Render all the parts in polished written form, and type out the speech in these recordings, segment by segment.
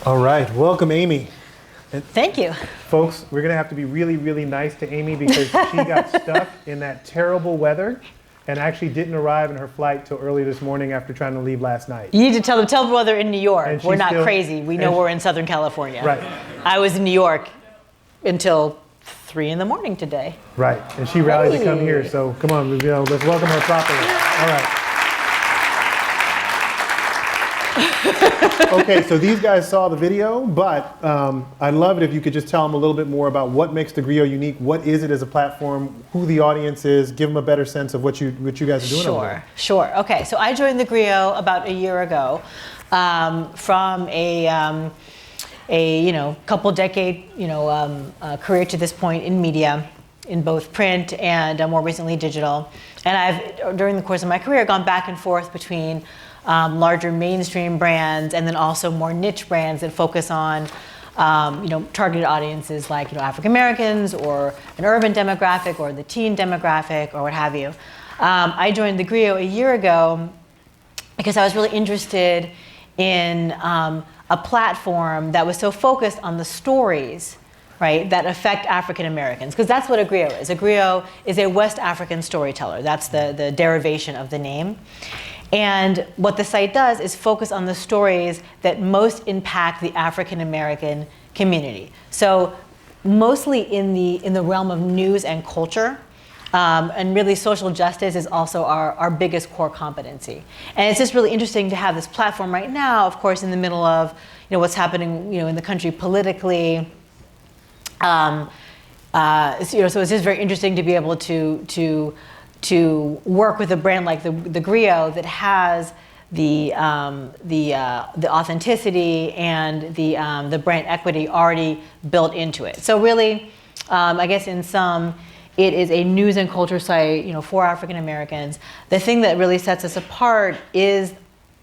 All right, welcome Amy. And Thank you. folks, we're gonna have to be really, really nice to Amy because she got stuck in that terrible weather and actually didn't arrive in her flight till early this morning after trying to leave last night. You need to tell the weather in New York. And We're she's not still- crazy. We know we're in Southern California. Right, I was in New York until 3 in the morning today. right, and she rallied to come Hey. here, so come on, let's welcome her properly. All right. Okay, so these guys saw the video, but I'd love it if you could just tell them a little bit more about what makes the Griot unique, what is it as a platform, who the audience is, give them a better sense of what you guys are doing over there. Sure. Okay, so I joined the Griot about a year ago from a couple decade career to this point in media, in both print and more recently digital. And I've, during the course of my career, gone back and forth between larger mainstream brands and then also more niche brands that focus on targeted audiences like African Americans or an urban demographic or the teen demographic or what have you. I joined the Griot a year ago because I was really interested in a platform that was so focused on the stories, right, that affect African Americans, because that's what a Griot is. A Griot is a West African storyteller. That's the derivation of the name. And what the site does is focus on the stories that most impact the African American community. So mostly in the realm of news and culture, and really social justice is also our biggest core competency. And it's just really interesting to have this platform right now, of course, in the middle of what's happening in the country politically. So it's just very interesting to be able to work with a brand like the Griot that has the authenticity and the brand equity already built into it. So really, I guess in sum, it is a news and culture site, for African Americans. The thing that really sets us apart is,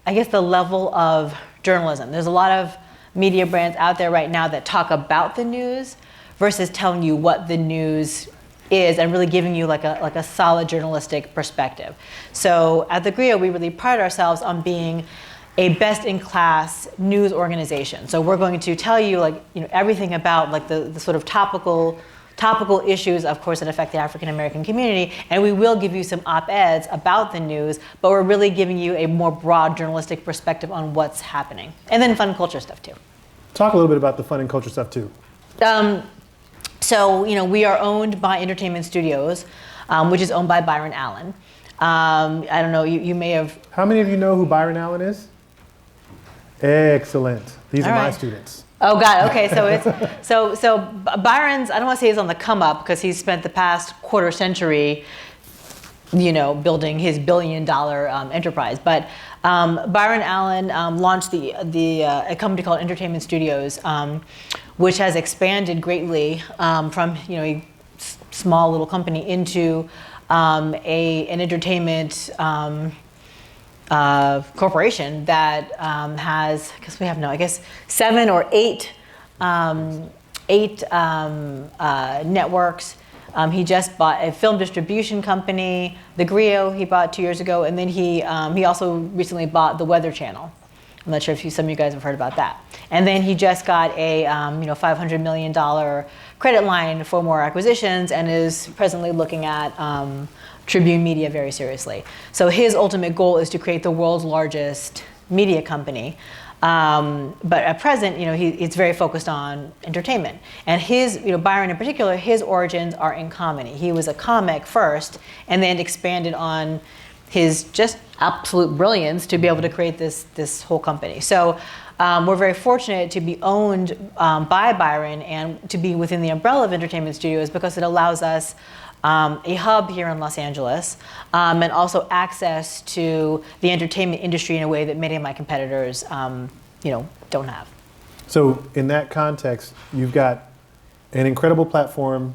I guess, the level of journalism. There's a lot of media brands out there right now that talk about the news versus telling you what the news is and really giving you like a solid journalistic perspective. So at the Griot, we really pride ourselves on being a best-in-class news organization. So we're going to tell you everything about the sort of topical issues, of course, that affect the African American community, and we will give you some op-eds about the news, but we're really giving you a more broad journalistic perspective on what's happening. And then fun culture stuff too. Talk a little bit about the fun and culture stuff too. So, we are owned by Entertainment Studios, which is owned by Byron Allen. I don't know, you may have... How many of you know who Byron Allen is? Excellent. These are my right. students. Oh, God, okay, so it's... So Byron's, I don't want to say he's on the come up because he's spent the past quarter century, building his billion-dollar enterprise. But Byron Allen launched a company called Entertainment Studios, which has expanded greatly from a small little company into an entertainment corporation that has, because we have I guess 7 or 8 networks. He just bought a film distribution company, the Griot he bought 2 years ago, and then he also recently bought the Weather Channel. I'm not sure if some of you guys have heard about that. And then he just got a $500 million credit line for more acquisitions and is presently looking at Tribune Media very seriously. So his ultimate goal is to create the world's largest media company. But at present, it's very focused on entertainment. And Byron in particular, his origins are in comedy. He was a comic first and then expanded on his just absolute brilliance to be able to create this whole company. So we're very fortunate to be owned by Byron and to be within the umbrella of Entertainment Studios because it allows us a hub here in Los Angeles and also access to the entertainment industry in a way that many of my competitors don't have. So in that context, you've got an incredible platform,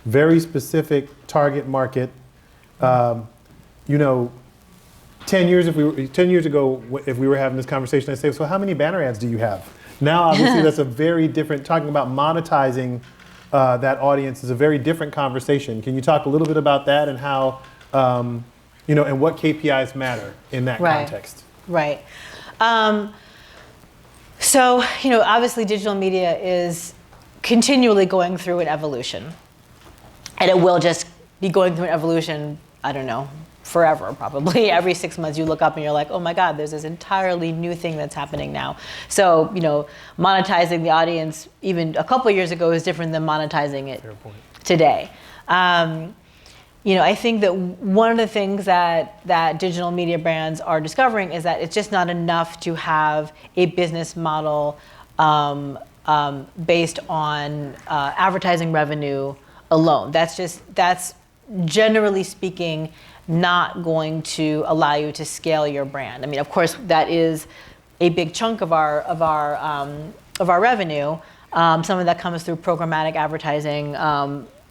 very specific target market. 10 years ago, if we were having this conversation, I'd say, so how many banner ads do you have? Now, obviously, that's a very different, talking about monetizing that audience is a very different conversation. Can you talk a little bit about that and how, and what KPIs matter in that context? Right. So, obviously digital media is continually going through an evolution. And it will just be going through an evolution, I don't know, forever probably. Every 6 months you look up and you're like, oh my God, there's this entirely new thing that's happening now. So, monetizing the audience even a couple of years ago is different than monetizing it today. I think that one of the things that digital media brands are discovering is that it's just not enough to have a business model based on advertising revenue alone. That's generally speaking not going to allow you to scale your brand. I mean, of course, that is a big chunk of our revenue. Some of that comes through programmatic advertising,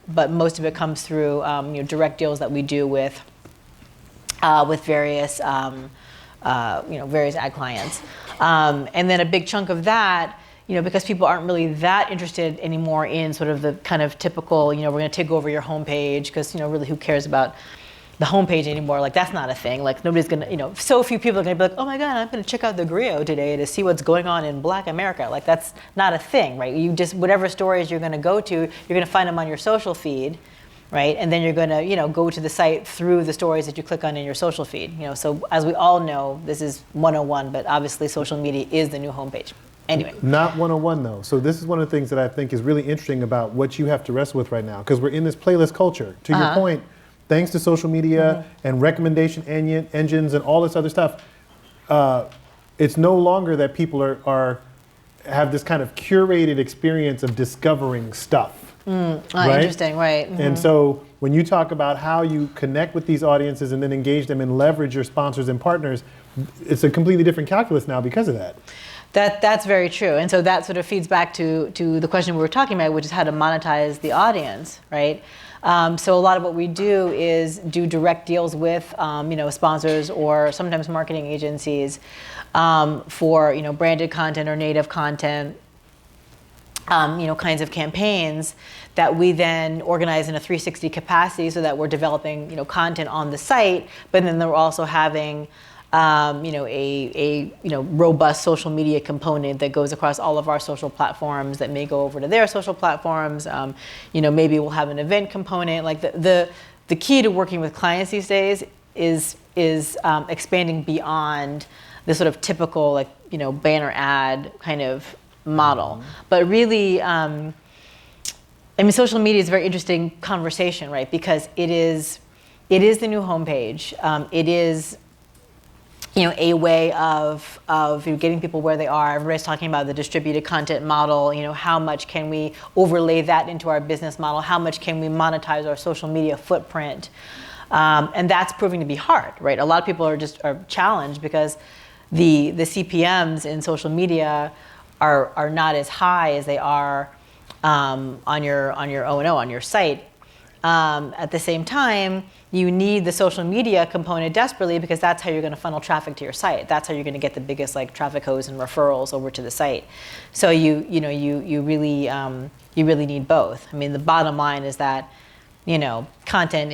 but most of it comes through direct deals that we do with various various ad clients, and then a big chunk of that. Because people aren't really that interested anymore in sort of the kind of typical, we're going to take over your homepage, because, really who cares about the homepage anymore? Like, that's not a thing. Like, nobody's going to, so few people are going to be like, oh my God, I'm going to check out the Griot today to see what's going on in Black America. Like, that's not a thing, right? You just, whatever stories you're going to go to, you're going to find them on your social feed, right? And then you're going to, go to the site through the stories that you click on in your social feed. So as we all know, this is 101, but obviously social media is the new homepage. Anyway. Not 101 though. So this is one of the things that I think is really interesting about what you have to wrestle with right now, because we're in this playlist culture. To your point, thanks to social media and recommendation engines and all this other stuff, it's no longer that people have this kind of curated experience of discovering stuff. Right? Interesting, right. Mm-hmm. And so when you talk about how you connect with these audiences and then engage them and leverage your sponsors and partners, it's a completely different calculus now because of that. That's very true. And so that sort of feeds back to the question we were talking about, which is how to monetize the audience, right? So a lot of what we do is do direct deals with, sponsors or sometimes marketing agencies for, branded content or native content, kinds of campaigns that we then organize in a 360 capacity so that we're developing, content on the site, but then they're also having a robust social media component that goes across all of our social platforms that may go over to their social platforms. Maybe we'll have an event component. Like the key to working with clients these days is expanding beyond the sort of typical banner ad kind of model. But really, social media is a very interesting conversation, right? Because it is the new homepage. It is a way of getting people where they are. Everybody's talking about the distributed content model. How much can we overlay that into our business model? How much can we monetize our social media footprint? And that's proving to be hard, right? A lot of people are challenged because the CPMs in social media are not as high as they are on your O&O, on your site. At the same time, you need the social media component desperately because that's how you're going to funnel traffic to your site. That's how you're going to get the biggest traffic hose and referrals over to the site. So you really need both. I mean, the bottom line is that content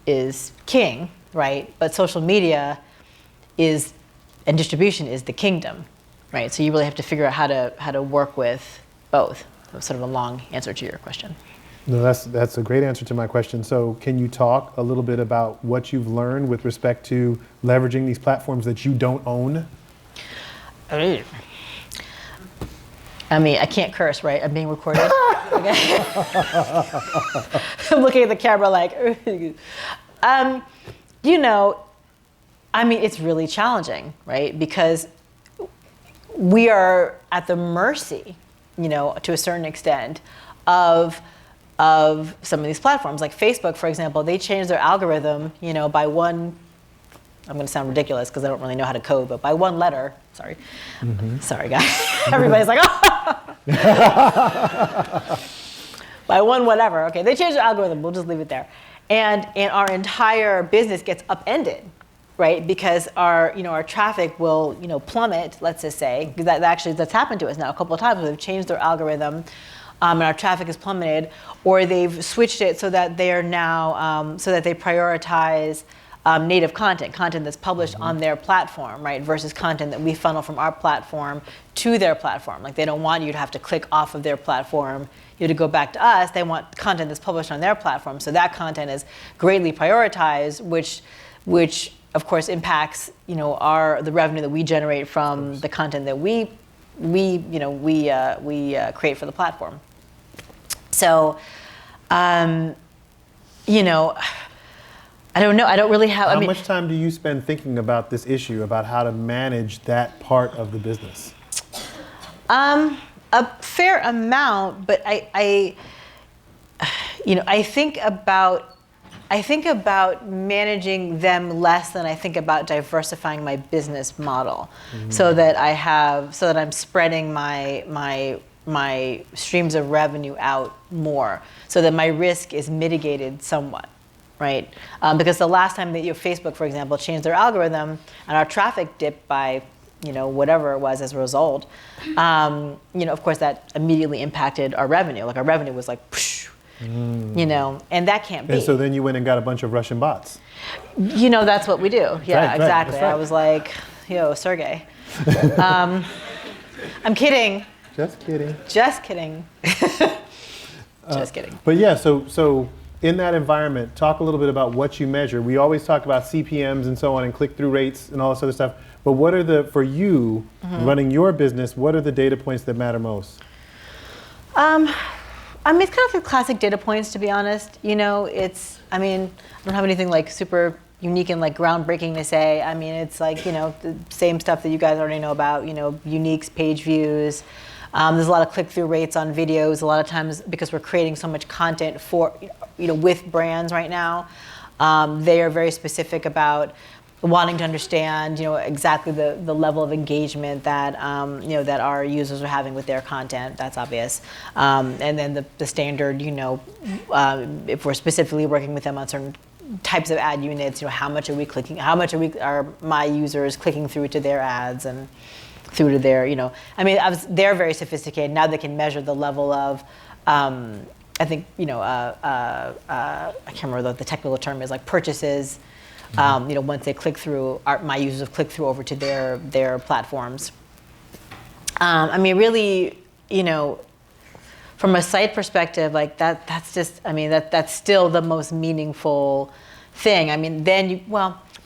is king, right? But social media and distribution is the kingdom, right? So you really have to figure out how to work with both. That's sort of a long answer to your question. No, that's a great answer to my question. So can you talk a little bit about what you've learned with respect to leveraging these platforms that you don't own? I mean, I can't curse, right? I'm being recorded. Okay. I'm looking at the camera it's really challenging, right? Because we are at the mercy, to a certain extent, of some of these platforms. Like Facebook, for example, they changed their algorithm, by one, I'm going to sound ridiculous because I don't really know how to code, but by one letter, sorry. Mm-hmm. Sorry, guys. Everybody's like, oh! By one whatever. Okay, they changed their algorithm. We'll just leave it there. And our entire business gets upended, right? Because our traffic will, plummet, let's just say. That's happened to us now a couple of times. They've changed their algorithm. And our traffic is plummeted, or they've switched it so that they are now, so that they prioritize native content that's published on their platform, right, versus content that we funnel from our platform to their platform. Like, they don't want you to have to click off of their platform, you to go back to us. They want content that's published on their platform. So that content is greatly prioritized, which of course impacts, the revenue that we generate from the content that we create for the platform. So, I don't know. I don't really have. How much time do you spend thinking about this issue, about how to manage that part of the business? A fair amount, but I think about managing them less than I think about diversifying my business model, so that I'm spreading my streams of revenue out more, so that my risk is mitigated somewhat. Right, because the last time that Facebook, for example, changed their algorithm and our traffic dipped by, whatever it was as a result, of course that immediately impacted our revenue. Like, our revenue was like, psh, and that can't be. And so then you went and got a bunch of Russian bots. That's what we do. Yeah, right, exactly. right. I was like, Sergey. I'm kidding. Just kidding. Just kidding. Just kidding. But yeah, so in that environment, talk a little bit about what you measure. We always talk about CPMs and so on, and click-through rates and all this other stuff. But what are for you, running your business, what are the data points that matter most? It's kind of the classic data points, to be honest. I don't have anything like super unique and like groundbreaking to say. It's like, the same stuff that you guys already know about, uniques, page views. There's a lot of click-through rates on videos. A lot of times, because we're creating so much content for, with brands right now, they are very specific about wanting to understand, exactly the level of engagement that, that our users are having with their content. That's obvious. And then the standard, if we're specifically working with them on certain types of ad units, how much are my users clicking through to their ads and through to their, they're very sophisticated. Now they can measure the level of, I think, I can't remember what the technical term is, like purchases, once they click through, my users have clicked through over to their platforms. Really, from a site perspective, like that's just, that's still the most meaningful thing.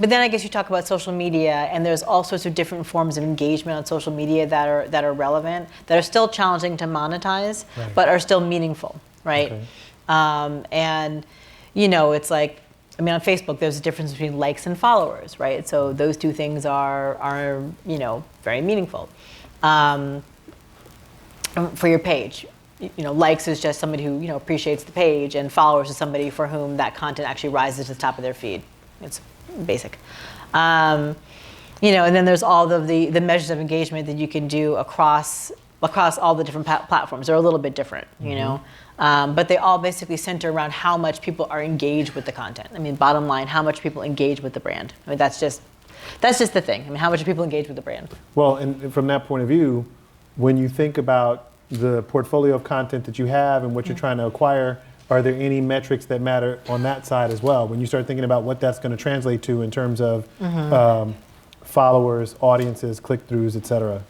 But then I guess you talk about social media, and there's all sorts of different forms of engagement on social media that are relevant, that are still challenging to monetize, right, but are still meaningful, right? Okay. It's like, on Facebook, there's a difference between likes and followers, right? So those two things are very meaningful. For your page, likes is just somebody who appreciates the page, and followers is somebody for whom that content actually rises to the top of their feed. It's basic. And then there's all of the measures of engagement that you can do across all the different platforms. They're a little bit different, but they all basically center around how much people are engaged with the content. Bottom line, how much people engage with the brand. That's just the thing. How much people engage with the brand. Well, and from that point of view, when you think about the portfolio of content that you have and what you're trying to acquire, are there any metrics that matter on that side as well? When you start thinking about what that's going to translate to in terms of followers, audiences, click-throughs, et cetera?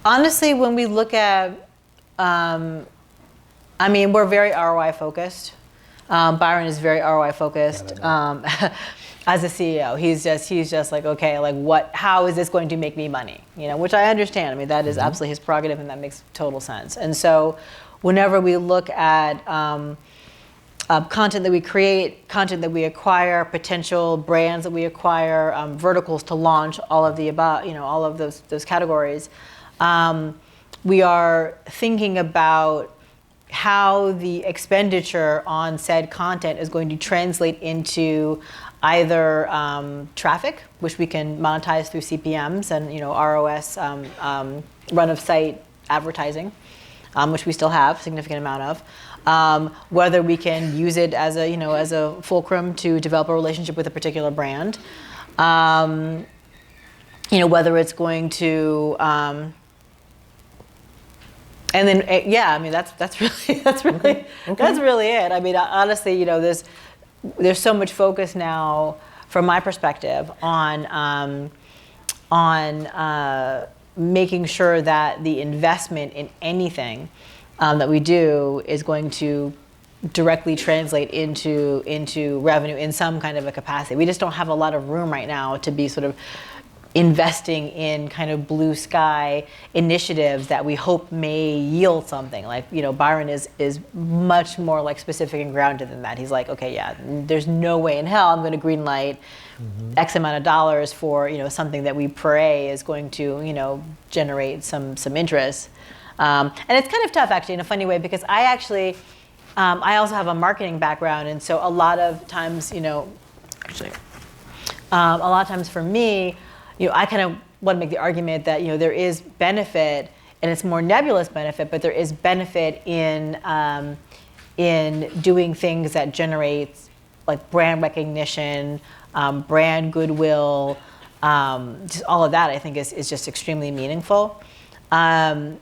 Honestly, when we look at, we're very ROI focused. Byron is very ROI focused. As a CEO, he's just like, okay, like how is this going to make me money? Which I understand. That is absolutely his prerogative, and that makes total sense. And so, whenever we look at content that we create, content that we acquire, potential brands that we acquire, verticals to launch, all of the above, all of those categories, we are thinking about how the expenditure on said content is going to translate into either traffic, which we can monetize through CPMs and ROS, run of site advertising, which we still have a significant amount of. Whether we can use it as a fulcrum to develop a relationship with a particular brand. Whether it's going to And then, yeah, I mean, that's really Okay. that's really it. I mean, honestly, you know, there's so much focus now, from my perspective, on making sure that the investment in anything that we do is going to directly translate into revenue in some kind of a capacity. We just don't have a lot of room right now to be sort of investing in kind of blue sky initiatives that we hope may yield something. Like, you know, Byron is much more like specific and grounded than that. He's like, okay, yeah, there's no way in hell I'm going to green light X amount of dollars for, you know, something that we pray is going to, you know, generate some interest. And it's kind of tough, actually, in a funny way, because I actually, I also have a marketing background, and so a lot of times, you know, actually, a lot of times for me, you know, I kind of want to make the argument that, you know, there is benefit, and it's more nebulous benefit, but there is benefit in doing things that generate like brand recognition, brand goodwill, just all of that. I think is just extremely meaningful, but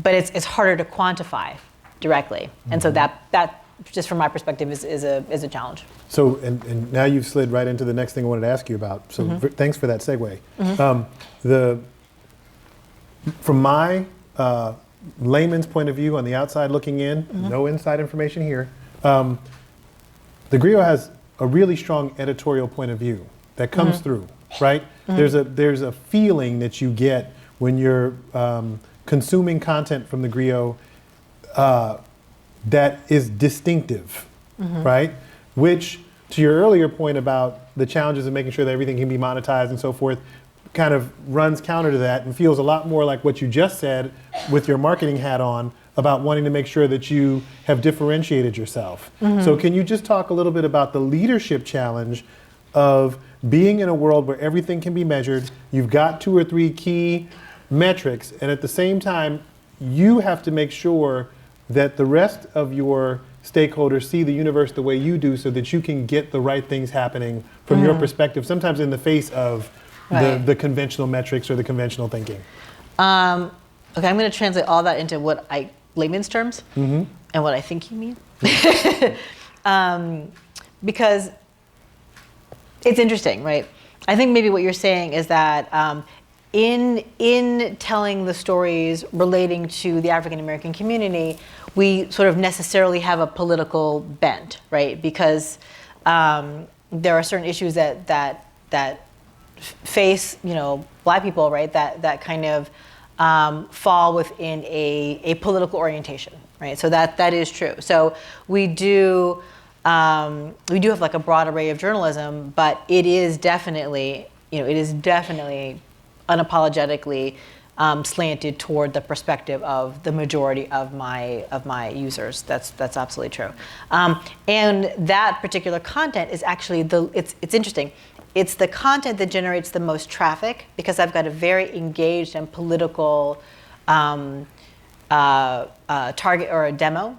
it's harder to quantify directly, and so that just from my perspective is a challenge. So, and now you've slid right into the next thing I wanted to ask you about. So thanks for that segue. From my layman's point of view on the outside looking in, no inside information here, the Griot has a really strong editorial point of view that comes through, right? There's a feeling that you get when you're consuming content from the Griot that is distinctive, right? Which, to your earlier point about the challenges of making sure that everything can be monetized and so forth, kind of runs counter to that and feels a lot more like what you just said with your marketing hat on about wanting to make sure that you have differentiated yourself. So can you just talk a little bit about the leadership challenge of being in a world where everything can be measured, you've got 2 or 3 key metrics, and at the same time, you have to make sure that the rest of your stakeholders see the universe the way you do so that you can get the right things happening from your perspective, sometimes in the face of the conventional metrics or the conventional thinking? Okay, I'm going to translate all that into what layman's terms and what I think you mean. Because it's interesting, right? I think maybe what you're saying is that in telling the stories relating to the African American community, we sort of necessarily have a political bent, right? Because there are certain issues that face, you know, Black people, right? That kind of fall within a political orientation, right? So that is true. So we do have like a broad array of journalism, but it is definitely, you know, unapologetically slanted toward the perspective of the majority of my users. That's absolutely true. And that particular content is actually it's interesting. It's the content that generates the most traffic because I've got a very engaged and political target or a demo,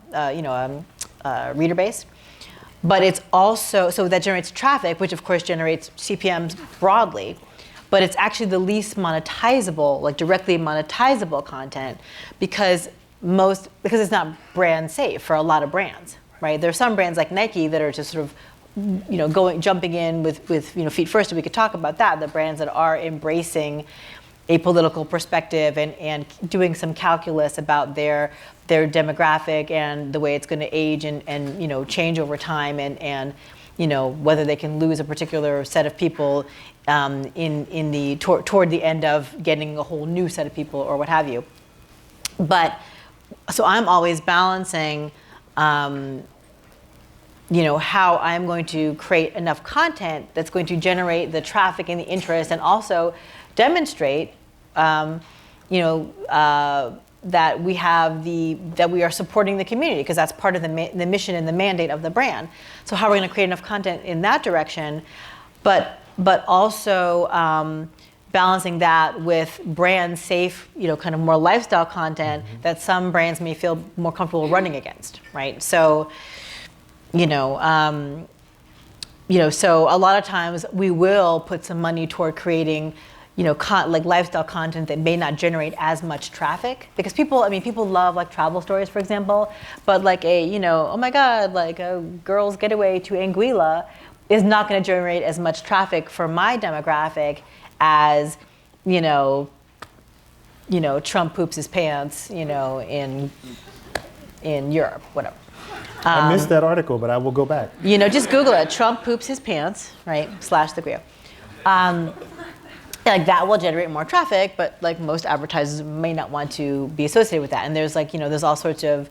reader base. But it's also, so that generates traffic, which of course generates CPMs broadly, but it's actually the least monetizable, like directly monetizable content because it's not brand safe for a lot of brands, right? There are some brands like Nike that are just sort of, you know, jumping in with you know, feet first, and we could talk about that, the brands that are embracing a political perspective and doing some calculus about their demographic and the way it's going to age and you know, change over time and you know, whether they can lose a particular set of people toward the end of getting a whole new set of people or what have you. But so I'm always balancing you know, how I'm going to create enough content that's going to generate the traffic and the interest and also demonstrate you know, that we are supporting the community because that's part of the mission and the mandate of the brand. So how are we going to create enough content in that direction, but also balancing that with brand safe, you know, kind of more lifestyle content that some brands may feel more comfortable running against, right? So, so a lot of times we will put some money toward creating, like lifestyle content that may not generate as much traffic, because people love like travel stories, for example, but like oh my God, like a girl's getaway to Anguilla is not going to generate as much traffic for my demographic as, Trump poops his pants, in Europe, whatever. I missed that article, but I will go back. Just Google it. Trump poops his pants, right? / the Griot. Like that will generate more traffic, but like most advertisers may not want to be associated with that. And there's there's all sorts of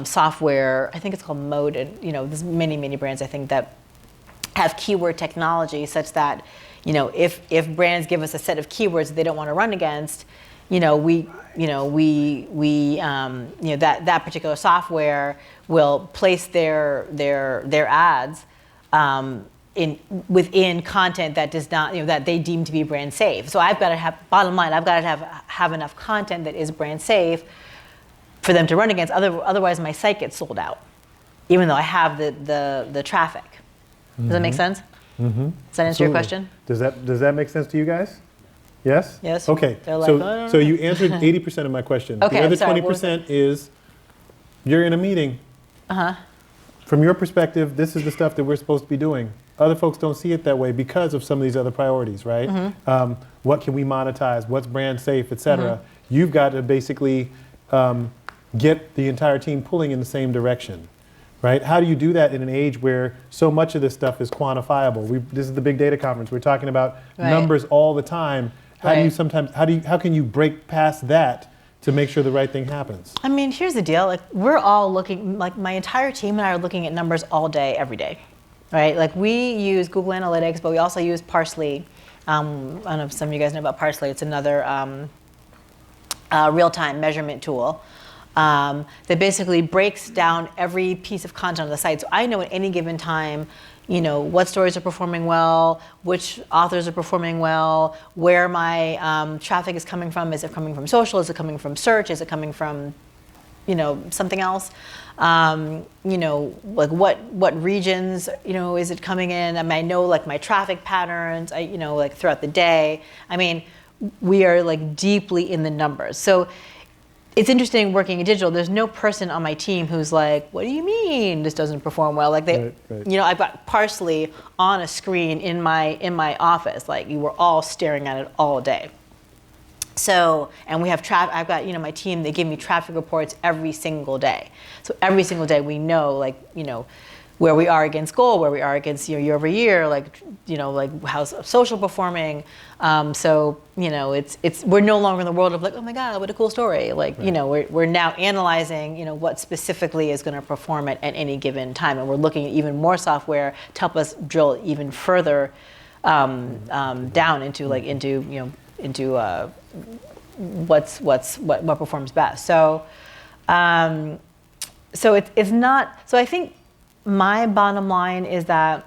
software. I think it's called Mode, and there's many brands I think that have keyword technology such that if brands give us a set of keywords that they don't want to run against, that particular software will place their ads within content that does not, that they deem to be brand safe. So I've got to have, bottom line, I've got to have enough content that is brand safe for them to run against. Otherwise, my site gets sold out, even though I have the traffic. Does that make sense? Mm-hmm. Does that answer your question? Does that make sense to you guys? Yes? Yes. Okay. So you answered 80% of my question. Okay, the other I'm sorry, 20% is you're in a meeting. Uh-huh. From your perspective, this is the stuff that we're supposed to be doing. Other folks don't see it that way because of some of these other priorities, right? Mm-hmm. What can we monetize? What's brand safe, et cetera? Mm-hmm. You've got to basically get the entire team pulling in the same direction, right? How do you do that in an age where so much of this stuff is quantifiable? This is the big data conference. We're talking about numbers all the time. How can you break past that to make sure the right thing happens? I mean, here's the deal. Like, we're all looking, like my entire team and I are looking at numbers all day, every day, right? Like we use Google Analytics, but we also use Parsley. I don't know if some of you guys know about Parsley. It's another real-time measurement tool that basically breaks down every piece of content on the site. So I know at any given time, what stories are performing well, which authors are performing well, where my traffic is coming from. Is it coming from social? Is it coming from search? Is it coming from, something else? Like what regions, is it coming in? I mean, I know like my traffic patterns, like throughout the day. I mean, we are like deeply in the numbers. So it's interesting working in digital. There's no person on my team who's like, what do you mean this doesn't perform well? Like they, I've got Parsley on a screen in my office. Like you were all staring at it all day. So, and we have I've got, my team, they give me traffic reports every single day. So every single day we know, like, where we are against goal, where we are against year over year, like, like how's social performing. So, we're no longer in the world of like, oh my God, what a cool story. Like, we're now analyzing, what specifically is going to perform at any given time. And we're looking at even more software to help us drill even further down into what performs best. So, so it's not, so I think my bottom line is that,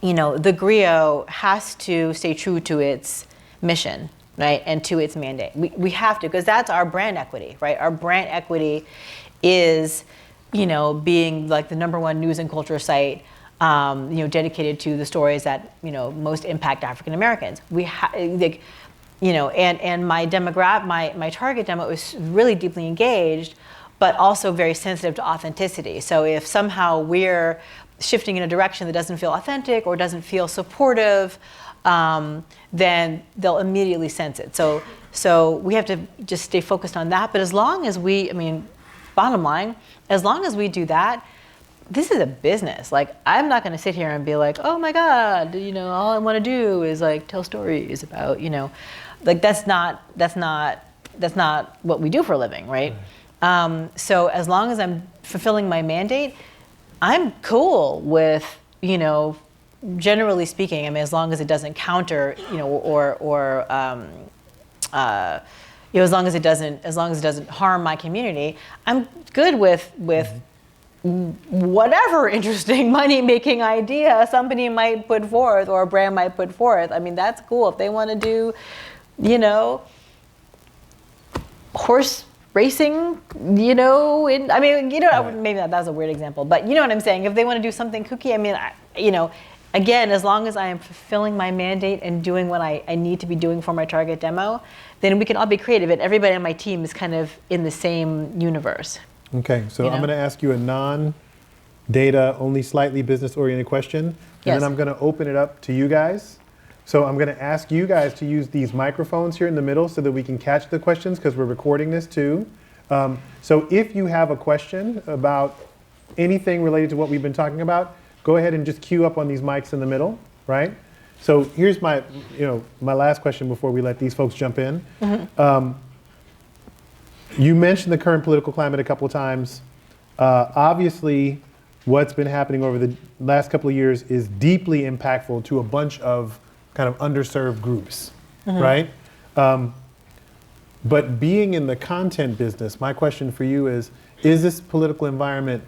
the Griot has to stay true to its mission, right? And to its mandate. We have to, because that's our brand equity, right? Our brand equity is, being like the number one news and culture site, dedicated to the stories that, most impact African Americans. And my demographic, my target demo is really deeply engaged, but also very sensitive to authenticity. So if somehow we're shifting in a direction that doesn't feel authentic or doesn't feel supportive, then they'll immediately sense it. So we have to just stay focused on that. But as long as bottom line, as long as we do that, this is a business. Like, I'm not gonna sit here and be like, oh my God, all I wanna do is like tell stories about, like that's not what we do for a living, right? So as long as I'm fulfilling my mandate, I'm cool with, generally speaking, I mean, as long as it doesn't counter, as long as it doesn't harm my community, I'm good with whatever interesting money-making idea somebody might put forth or a brand might put forth. I mean, that's cool. If they want to do, horse racing, maybe that was a weird example, but you know what I'm saying? If they want to do something kooky, I again, as long as I am fulfilling my mandate and doing what I need to be doing for my target demo, then we can all be creative, and everybody on my team is kind of in the same universe. Okay, so You know? I'm going to ask you a non-data, only slightly business-oriented question, and Yes. then I'm going to open it up to you guys. So I'm going to ask you guys to use these microphones here in the middle so that we can catch the questions, because we're recording this too. So if you have a question about anything related to what we've been talking about, go ahead and just queue up on these mics in the middle, right? So here's my last question before we let these folks jump in. You mentioned the current political climate a couple of times. Obviously, what's been happening over the last couple of years is deeply impactful to a bunch of kind of underserved groups, right? But being in the content business, my question for you is this political environment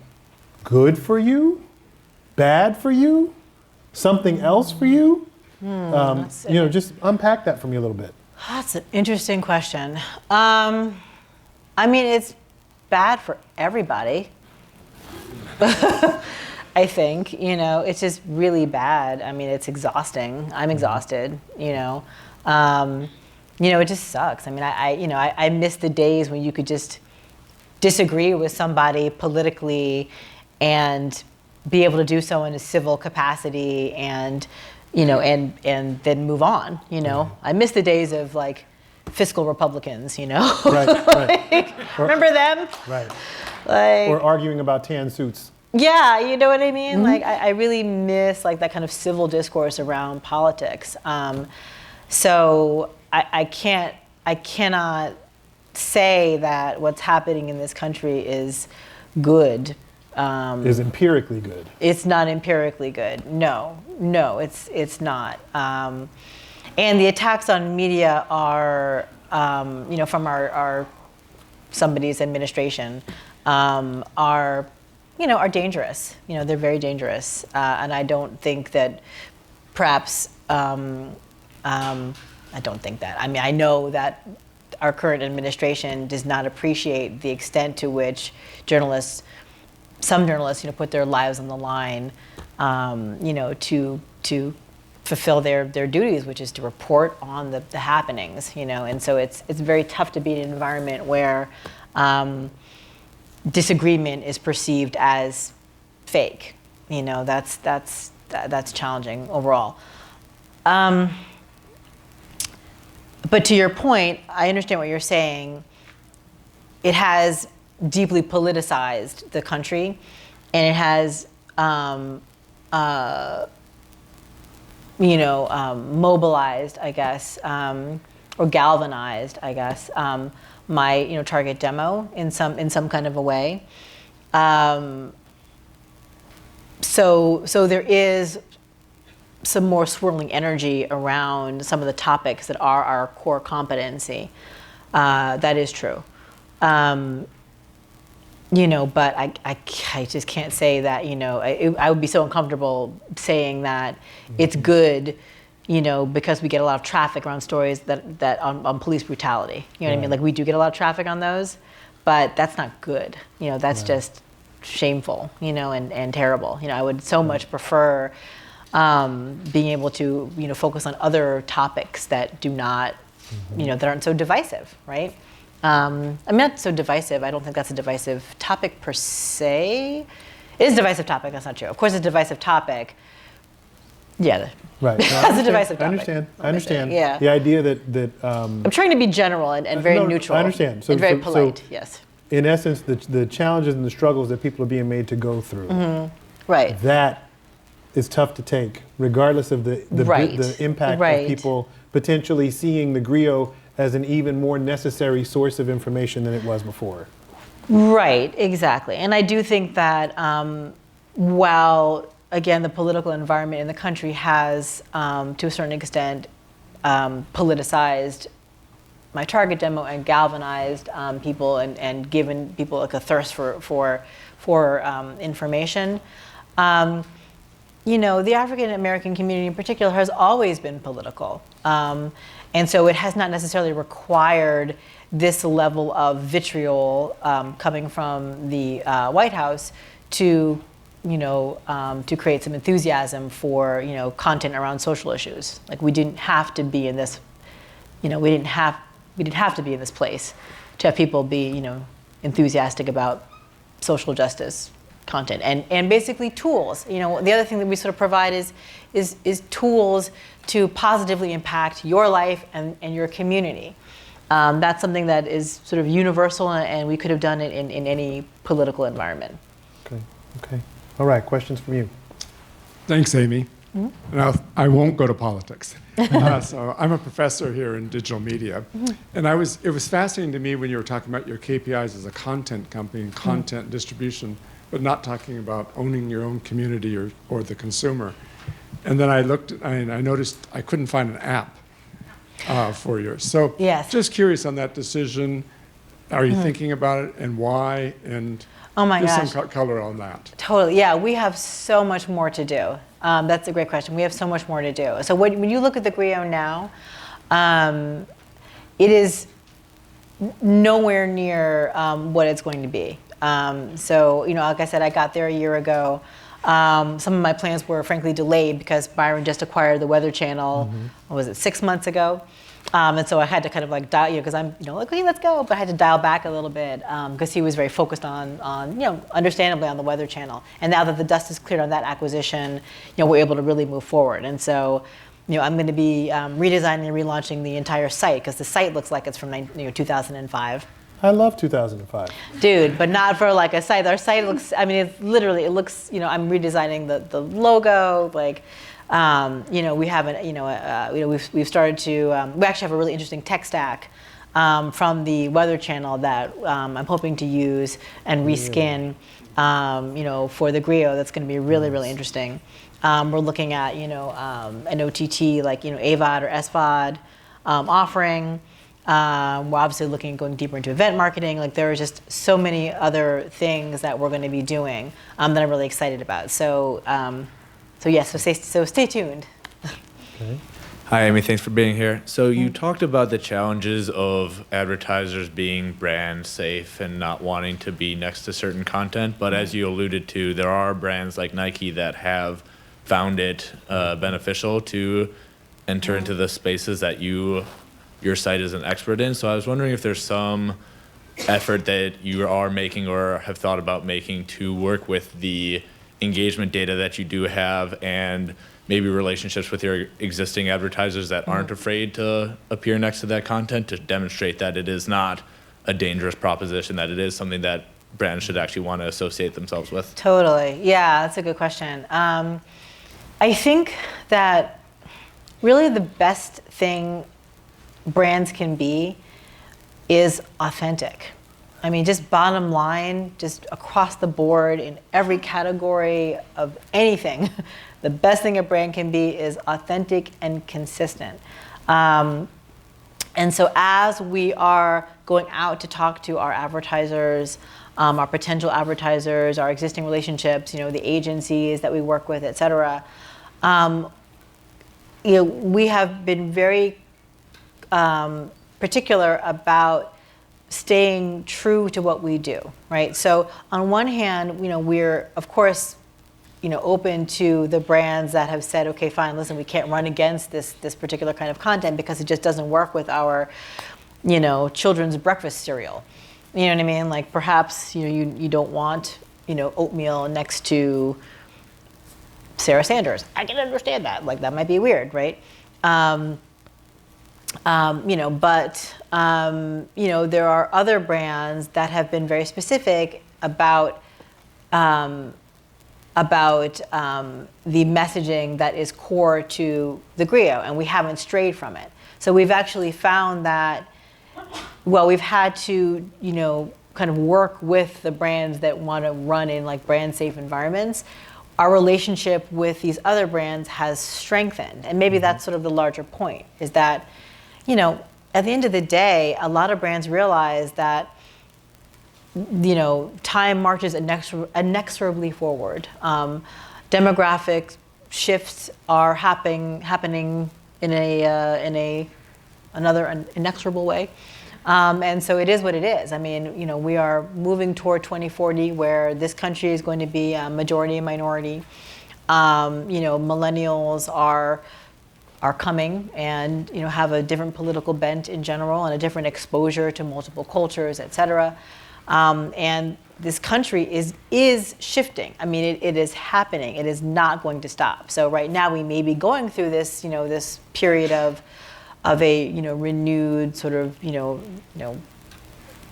good for you? Bad for you? Something else for you? Just unpack that for me a little bit. That's an interesting question. I mean, it's bad for everybody. I think, it's just really bad. I mean, it's exhausting. I'm exhausted, it just sucks. I mean, I miss the days when you could just disagree with somebody politically and be able to do so in a civil capacity and then move on, I miss the days of like fiscal Republicans, Right. Remember them? Right. Like, Or arguing about tan suits. yeah, you know what I mean? Like, I really miss like that kind of civil discourse around politics. So I cannot say that what's happening in this country is good. Is empirically good. It's not empirically good. No, it's not. And the attacks on media are, from our somebody's administration, are dangerous. They're very dangerous. And I don't think that perhaps, I don't think that. I mean, I know that our current administration does not appreciate the extent to which some journalists, put their lives on the line, to fulfill their duties, which is to report on the happenings, and so it's very tough to be in an environment where disagreement is perceived as fake. That's challenging overall. But to your point, I understand what you're saying. It has deeply politicized the country, and it has mobilized, I guess, or galvanized, I guess, my target demo in some kind of a way. So there is some more swirling energy around some of the topics that are our core competency. That is true. But I just can't say that, I would be so uncomfortable saying that it's good, because we get a lot of traffic around stories that on police brutality. You know what I mean? Like, we do get a lot of traffic on those, but that's not good. That's just shameful, and terrible. I would so much prefer being able to, focus on other topics that do not, that aren't so divisive, right? I'm not so divisive. I don't think that's a divisive topic per se. It is a divisive topic. That's not true. Of course, it's a divisive topic. Yeah. Right. No, That's a divisive topic. I understand. Yeah. The idea that I'm trying to be general and very neutral. I understand. And very polite. Yes. In essence, the challenges and the struggles that people are being made to go through. Right. That is tough to take, regardless of the impact of people potentially seeing the Griot as an even more necessary source of information than it was before. Right, exactly. And I do think that while, again, the political environment in the country has, to a certain extent, politicized my target demo and galvanized people and given people like a thirst for information, the African American community in particular has always been political. And so it has not necessarily required this level of vitriol coming from the White House to to create some enthusiasm for, content around social issues. Like we didn't have to be in this, we didn't have to be in this place to have people be, enthusiastic about social justice content and basically tools. The other thing that we sort of provide is tools to positively impact your life and your community. That's something that is sort of universal, and we could have done it in any political environment. Okay. All right, questions from you. Thanks, Amy. Now, I won't go to politics. So I'm a professor here in digital media. And it was fascinating to me when you were talking about your KPIs as a content company and content distribution, but not talking about owning your own community or the consumer. And then I looked, and I noticed I couldn't find an app for yours. So yes. Just curious on that decision. Are you thinking about it, and why? And oh my gosh. Just some color on that. Totally, yeah, we have so much more to do. That's a great question. We have so much more to do. So when you look at the Griot now, it is nowhere near what it's going to be. So, like I said, I got there a year ago. Some of my plans were frankly delayed because Byron just acquired the Weather Channel, what was it, 6 months ago? And so I had to kind of like dial, because I'm, like, okay, let's go. But I had to dial back a little bit because he was very focused on, understandably on the Weather Channel. And now that the dust is cleared on that acquisition, we're able to really move forward. And so, I'm going to be redesigning and relaunching the entire site because the site looks like it's from 2005. I love 2005. Dude, but not for like a site. Our site looks, it looks, I'm redesigning the logo, like, we haven't, we've started to, we actually have a really interesting tech stack from the Weather Channel that I'm hoping to use and reskin, for the Griot. That's going to be really, really interesting. We're looking at, an OTT like, AVOD or SVOD offering. We're obviously looking at going deeper into event marketing. Like there are just so many other things that we're going to be doing that I'm really excited about. So stay tuned. Okay. Hi, Amy. Thanks for being here. So you talked about the challenges of advertisers being brand safe and not wanting to be next to certain content. But as you alluded to, there are brands like Nike that have found it beneficial to enter into the spaces that your site is an expert in. So I was wondering if there's some effort that you are making or have thought about making to work with the engagement data that you do have and maybe relationships with your existing advertisers that aren't afraid to appear next to that content to demonstrate that it is not a dangerous proposition, that it is something that brands should actually want to associate themselves with. Totally. Yeah, that's a good question. I think that really the best thing brands can be is authentic. Just bottom line, just across the board in every category of anything, the best thing a brand can be is authentic and consistent. And so as we are going out to talk to our advertisers, our potential advertisers, our existing relationships, the agencies that we work with, et cetera, we have been very particular about staying true to what we do, right? So on one hand, we're of course, open to the brands that have said, okay, fine, listen, we can't run against this particular kind of content because it just doesn't work with our, children's breakfast cereal. You know what I mean? Like perhaps, you don't want, oatmeal next to Sarah Sanders. I can understand that. Like that might be weird, right? There are other brands that have been very specific about the messaging that is core to the Griot, and we haven't strayed from it. So we've actually found that, we've had to, kind of work with the brands that want to run in like brand safe environments. Our relationship with these other brands has strengthened, and maybe that's sort of the larger point, is that at the end of the day, a lot of brands realize that, time marches inexorably forward. Demographic shifts are happening in another inexorable way. And so it is what it is. I mean, we are moving toward 2040 where this country is going to be a majority and minority. Millennials are coming and have a different political bent in general and a different exposure to multiple cultures, et cetera. And this country is shifting. I mean, it is happening. It is not going to stop. So right now we may be going through this, this period of a renewed sort of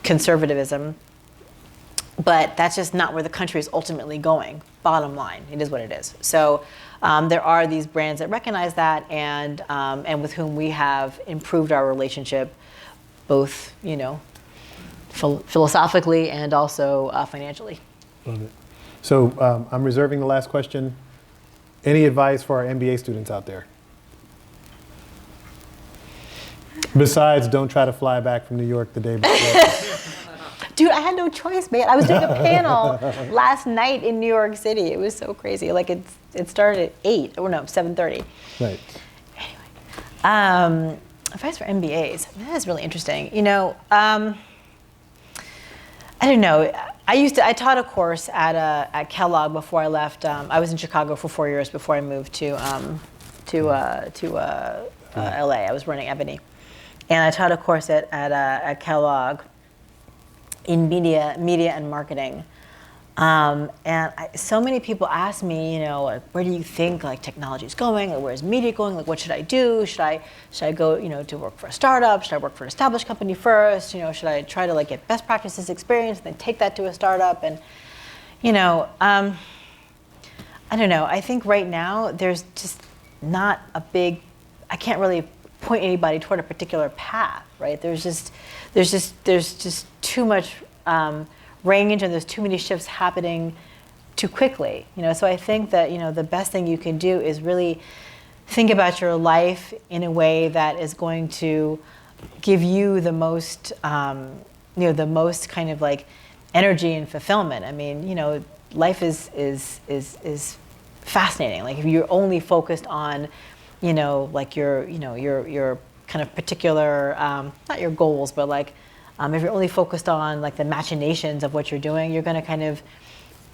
conservatism, but that's just not where the country is ultimately going. Bottom line, it is what it is. So there are these brands that recognize that and with whom we have improved our relationship, both philosophically and also financially. Love it. So I'm reserving the last question. Any advice for our MBA students out there? Besides, don't try to fly back from New York the day before. Dude, I had no choice, man. I was doing a panel last night in New York City. It was so crazy. Like it started at 8, or no, 7:30. Right. Anyway, advice for MBAs. That is really interesting. I don't know. I taught a course at Kellogg before I left. I was in Chicago for 4 years before I moved to LA. I was running Ebony, and I taught a course at Kellogg in media and marketing. So many people ask me, like, where do you think like technology is going? Like, where's media going? Like, what should I do? Should I go, to work for a startup? Should I work for an established company first? Should I try to like get best practices experience and then take that to a startup? And, I don't know. I think right now there's just not a big. I can't really point anybody toward a particular path, right? There's just too much. Range and there's too many shifts happening too quickly, So I think that the best thing you can do is really think about your life in a way that is going to give you the most, the most kind of like energy and fulfillment. I mean, life is fascinating. Like if you're only focused on, like your kind of particular, not your goals, but like. If you're only focused on like the machinations of what you're doing, you're going to kind of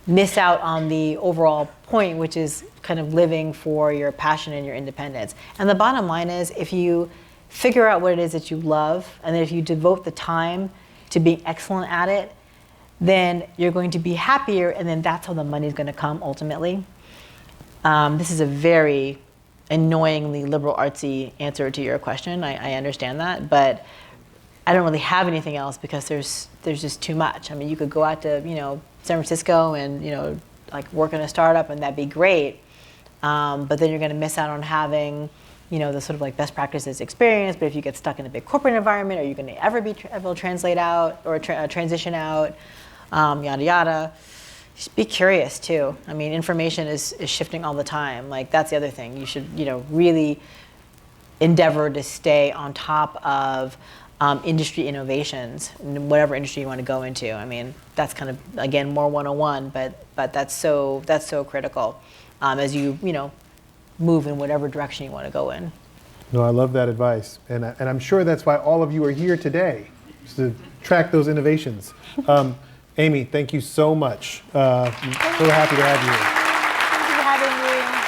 miss out on the overall point, which is kind of living for your passion and your independence. And the bottom line is, if you figure out what it is that you love, and then if you devote the time to being excellent at it, then you're going to be happier, and then that's how the money's going to come ultimately. This is a very annoyingly liberal artsy answer to your question. I understand that, but I don't really have anything else because there's just too much. I mean, you could go out to San Francisco and like work in a startup, and that'd be great. But then you're going to miss out on having the sort of like best practices experience. But if you get stuck in a big corporate environment, are you going to ever be able to translate out or transition out? Yada yada. Just be curious too. I mean, information is shifting all the time. Like that's the other thing. You should really endeavor to stay on top of. Industry innovations, in whatever industry you want to go into. I mean, that's kind of, again, more 101, but that's so critical as you move in whatever direction you want to go in. No, I love that advice. And I'm sure that's why all of you are here today, to track those innovations. Amy, thank you so much. So happy to have you here. Thank you for having me.